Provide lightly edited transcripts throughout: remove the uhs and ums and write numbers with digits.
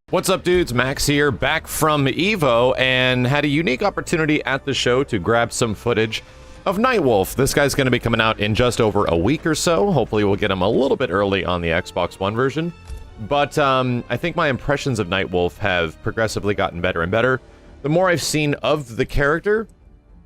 What's up, dudes? Max here, back from Evo, and had a unique opportunity at the show to grab some footage of Nightwolf. This guy's going to be coming out in just over a week or so. Hopefully we'll get him a little bit early on the Xbox One version. But I think my impressions of Nightwolf have progressively gotten better and better the more I've seen of the character.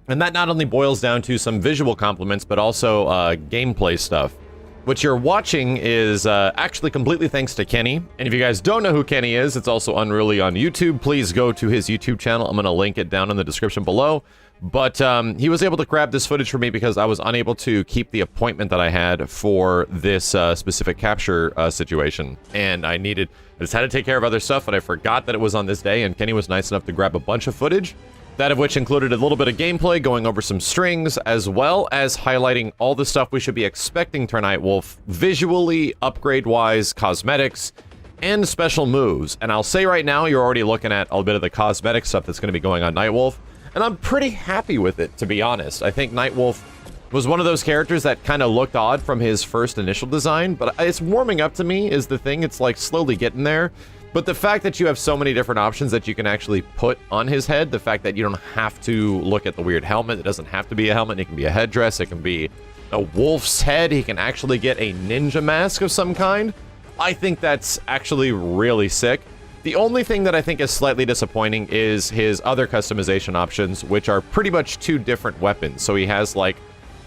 And that not only boils down to some visual compliments, but also gameplay stuff. What you're watching is actually completely thanks to Kenny. And if you guys don't know who Kenny is, it's also unreally on YouTube. Please go to his YouTube channel. I'm going to link it down in the description below. But he was able to grab this footage for me because I was unable to keep the appointment that I had for this specific capture situation. And I just had to take care of other stuff, but I forgot that it was on this day. And Kenny was nice enough to grab a bunch of footage. That of which included a little bit of gameplay, going over some strings, as well as highlighting all the stuff we should be expecting to Nightwolf, visually, upgrade-wise, cosmetics, and special moves. And I'll say right now, you're already looking at a bit of the cosmetic stuff that's going to be going on Nightwolf, and I'm pretty happy with it, to be honest. I think Nightwolf was one of those characters that kind of looked odd from his first initial design, but it's warming up to me is the thing. It's like slowly getting there. But the fact that you have so many different options that you can actually put on his head, the fact that you don't have to look at the weird helmet, it doesn't have to be a helmet, it can be a headdress, it can be a wolf's head, he can actually get a ninja mask of some kind, I think that's actually really sick. The only thing that I think is slightly disappointing is his other customization options, which are pretty much two different weapons. So he has like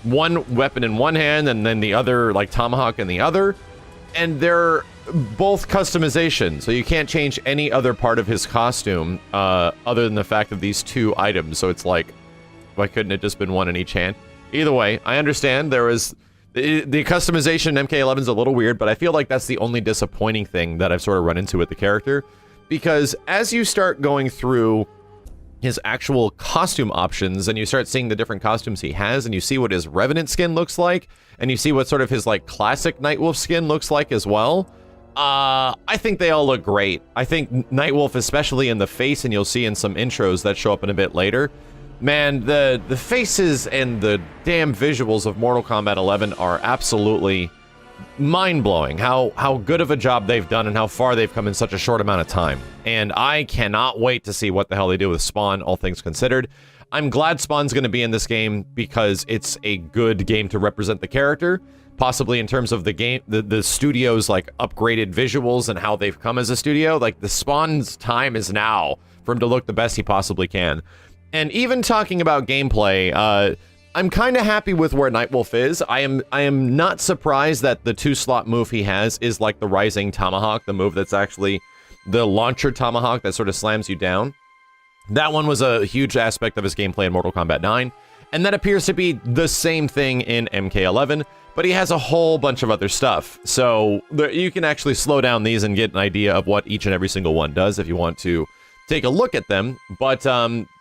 one weapon in one hand and then the other, like tomahawk in the other, and they're both customization, so you can't change any other part of his costume other than the fact of these two items. So it's like, why couldn't it just been one in each hand? Either way, I understand there was the customization in MK11 is a little weird, but I feel like that's the only disappointing thing that I've sort of run into with the character, because as you start going through his actual costume options and you start seeing the different costumes he has, and you see what his Revenant skin looks like, and you see what sort of his like classic Nightwolf skin looks like as well, I think they all look great. I think Nightwolf, especially in the face, and you'll see in some intros that show up in a bit later, man, the faces and the damn visuals of Mortal Kombat 11 are absolutely mind-blowing. How good of a job they've done and how far they've come in such a short amount of time. And I cannot wait to see what the hell they do with Spawn, all things considered. I'm glad Spawn's going to be in this game because it's a good game to represent the character. Possibly in terms of the game, the studio's like upgraded visuals and how they've come as a studio. Like the Spawn's time is now for him to look the best he possibly can. And even talking about gameplay, I'm kind of happy with where Nightwolf is. I am not surprised that the 2-slot move he has is like the Rising Tomahawk, the move that's actually the launcher tomahawk that sort of slams you down. That one was a huge aspect of his gameplay in Mortal Kombat 9. And that appears to be the same thing in MK11. But he has a whole bunch of other stuff, so you can actually slow down these and get an idea of what each and every single one does if you want to take a look at them. But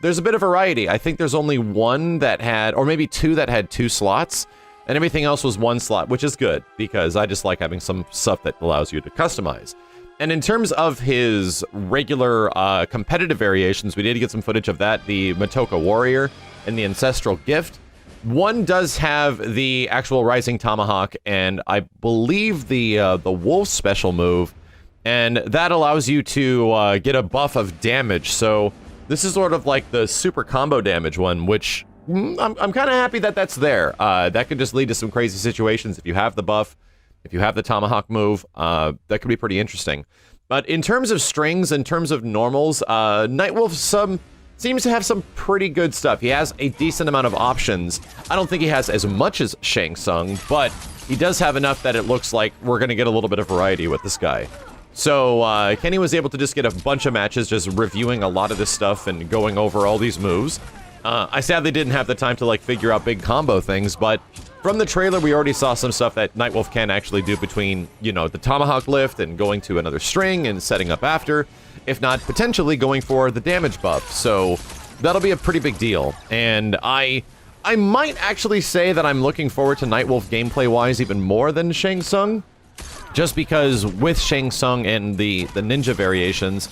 there's a bit of variety. I think there's only one that had, or maybe two that had 2 slots, and everything else was 1 slot, which is good, because I just like having some stuff that allows you to customize. And in terms of his regular competitive variations, we did get some footage of that, the Matoka Warrior and the Ancestral Gift. One does have the actual Rising Tomahawk, and I believe the Wolf special move, and that allows you to get a buff of damage. So this is sort of like the super combo damage one, which I'm kind of happy that that's there. That could just lead to some crazy situations if you have the buff, if you have the Tomahawk move. That could be pretty interesting. But in terms of strings, in terms of normals, Nightwolf seems to have some pretty good stuff. He has a decent amount of options. I don't think he has as much as Shang Tsung, but he does have enough that it looks like we're going to get a little bit of variety with this guy. So Kenny was able to just get a bunch of matches just reviewing a lot of this stuff and going over all these moves. I sadly didn't have the time to like figure out big combo things, but from the trailer we already saw some stuff that Nightwolf can actually do between, you know, the Tomahawk lift and going to another string and setting up after, if not potentially going for the damage buff. So that'll be a pretty big deal. And I might actually say that I'm looking forward to Nightwolf gameplay-wise even more than Shang Tsung, just because with Shang Tsung and the ninja variations,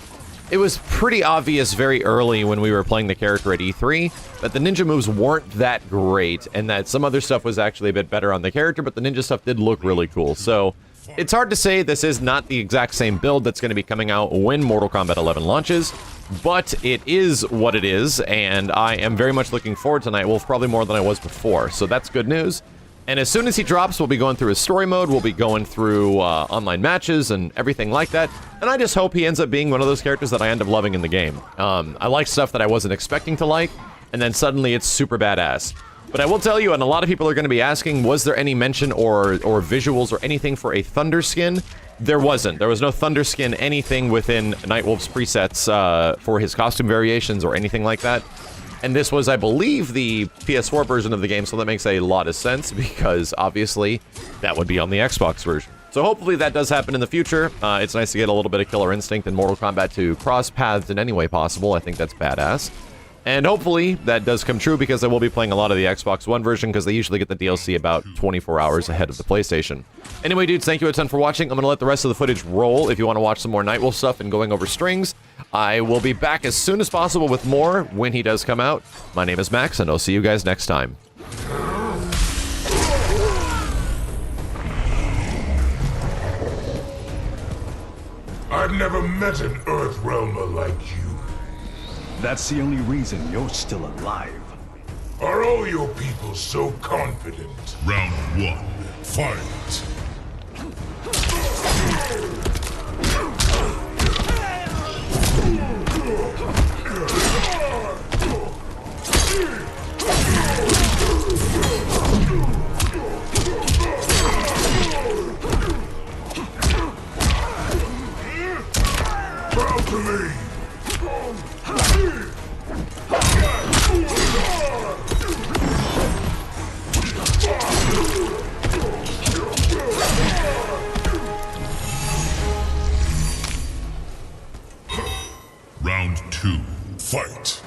it was pretty obvious very early when we were playing the character at E3 that the ninja moves weren't that great, and that some other stuff was actually a bit better on the character, but the ninja stuff did look really cool. So It's hard to say this is not the exact same build that's going to be coming out when Mortal Kombat 11 launches, but it is what it is, and I am very much looking forward to Nightwolf, probably more than I was before, so that's good news. And as soon as he drops, we'll be going through his story mode, we'll be going through online matches and everything like that, and I just hope he ends up being one of those characters that I end up loving in the game. I like stuff that I wasn't expecting to like, and then suddenly it's super badass. But I will tell you, and a lot of people are going to be asking, was there any mention or visuals or anything for a Thunder skin? There wasn't. There was no Thunder skin anything within Nightwolf's presets for his costume variations or anything like that. And this was, I believe, the PS4 version of the game, so that makes a lot of sense, because obviously that would be on the Xbox version. So hopefully that does happen in the future. It's nice to get a little bit of Killer Instinct in Mortal Kombat to cross paths in any way possible. I think that's badass. And hopefully that does come true, because I will be playing a lot of the Xbox One version, because they usually get the DLC about 24 hours ahead of the PlayStation. Anyway, dudes, thank you a ton for watching. I'm going to let the rest of the footage roll. If you want to watch some more Nightwolf stuff and going over strings, I will be back as soon as possible with more when he does come out. My name is Max, and I'll see you guys next time. I've never met an Earthrealmer like you. That's the only reason you're still alive. Are all your people so confident? Round one, fight! Bow to me! Round two, fight!